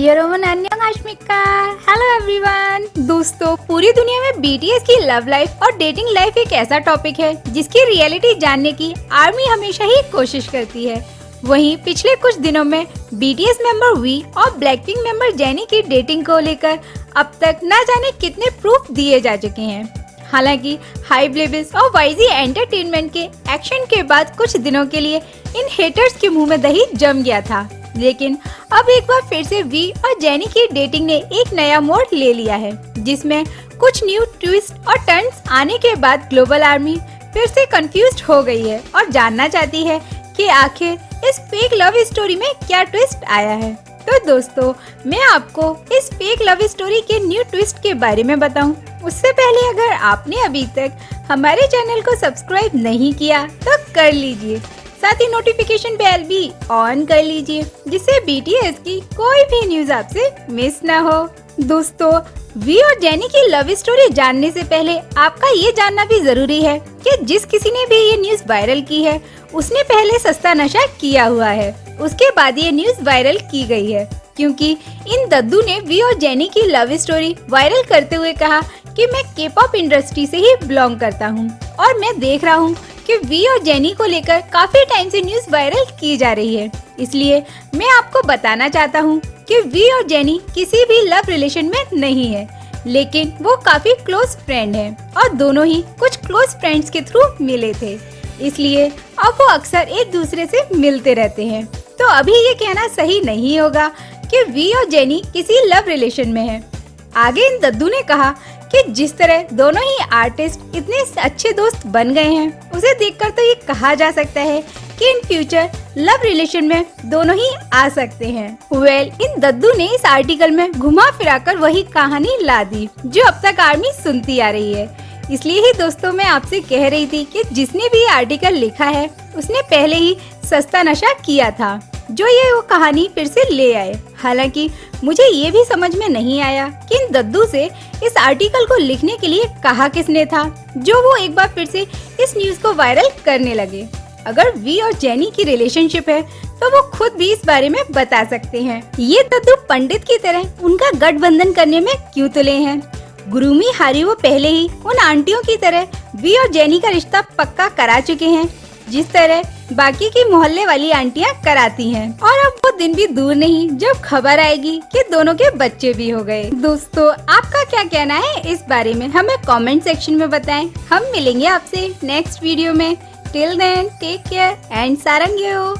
योरोमन अन्यंगाश्मिका। Hello everyone. दोस्तों, पूरी दुनिया में बीटीएस की लव लाइफ और डेटिंग लाइफ एक ऐसा टॉपिक है जिसकी रियलिटी जानने की आर्मी हमेशा ही कोशिश करती है। वहीं पिछले कुछ दिनों में बीटीएस मेंबर वी और ब्लैकपिंक मेंबर जेनी की डेटिंग को लेकर अब तक न जाने कितने प्रूफ दिए जा चुके हैं। हालांकि हाइब लेवल्स और वाईजी एंटरटेनमेंट के एक्शन के बाद कुछ दिनों के लिए इन हेटर्स के मुंह में दही जम गया था, लेकिन अब एक बार फिर से वी और जेनी की डेटिंग ने एक नया मोड़ ले लिया है, जिसमें कुछ न्यू ट्विस्ट और टर्न्स आने के बाद ग्लोबल आर्मी फिर से कंफ्यूज्ड हो गई है और जानना चाहती है कि आखिर इस फेक लव स्टोरी में क्या ट्विस्ट आया है। तो दोस्तों, मैं आपको इस फेक लव स्टोरी के न्यू ट्विस्ट के बारे में बताऊं, उससे पहले अगर आपने अभी तक हमारे चैनल को सब्सक्राइब नहीं किया तो कर लीजिए, साथ ही नोटिफिकेशन बेल भी ऑन कर लीजिए, जिससे बीटीएस की कोई भी न्यूज आपसे मिस ना हो। दोस्तों, वी और जेनी की लव स्टोरी जानने से पहले आपका ये जानना भी जरूरी है कि जिस किसी ने भी ये न्यूज वायरल की है उसने पहले सस्ता नशा किया हुआ है, उसके बाद ये न्यूज वायरल की गई है, क्योंकि इन दद्दू ने वी और जेनी की लव स्टोरी वायरल करते हुए कहा कि मैं के-पॉप इंडस्ट्री से ही बिलोंग करता हूँ और मैं देख रहा हूँ कि वी और जेनी को लेकर काफी टाइम से न्यूज वायरल की जा रही है, इसलिए मैं आपको बताना चाहता हूँ कि वी और जेनी किसी भी लव रिलेशन में नहीं है, लेकिन वो काफी क्लोज फ्रेंड हैं और दोनों ही कुछ क्लोज फ्रेंड्स के थ्रू मिले थे, इसलिए अब वो अक्सर एक दूसरे से मिलते रहते हैं। तो अभी ये कहना सही नहीं होगा कि वी और जेनी किसी लव रिलेशन में है। आगे इन दद्दू ने कहा कि जिस तरह दोनों ही आर्टिस्ट इतने अच्छे दोस्त बन गए हैं, उसे देखकर तो ये कहा जा सकता है कि इन फ्यूचर लव रिलेशन में दोनों ही आ सकते हैं। इन दद्दू ने इस आर्टिकल में घुमा फिराकर वही कहानी ला दी जो अब तक आर्मी सुनती आ रही है। इसलिए ही दोस्तों, मैं आपसे कह रही थी कि जिसने भी आर्टिकल लिखा है उसने पहले ही सस्ता नशा किया था, जो ये वो कहानी फिर से ले आए। हालांकि मुझे ये भी समझ में नहीं आया कि इन दद्दू से इस आर्टिकल को लिखने के लिए कहा किसने था, जो वो एक बार फिर से इस न्यूज को वायरल करने लगे। अगर वी और जेनी की रिलेशनशिप है तो वो खुद भी इस बारे में बता सकते हैं। ये दद्दू पंडित की तरह उनका गठबंधन करने में क्यों तुले हैं? गुरुमी हारी वो पहले ही उन आंटियों की तरह वी और जेनी का रिश्ता पक्का करा चुके हैं, जिस तरह बाकी की मोहल्ले वाली आंटियां कराती हैं। और अब वो दिन भी दूर नहीं जब खबर आएगी कि दोनों के बच्चे भी हो गए। दोस्तों, आपका क्या कहना है इस बारे में, हमें कमेंट सेक्शन में बताएं। हम मिलेंगे आपसे नेक्स्ट वीडियो में। Till then take care and सारंगे हो।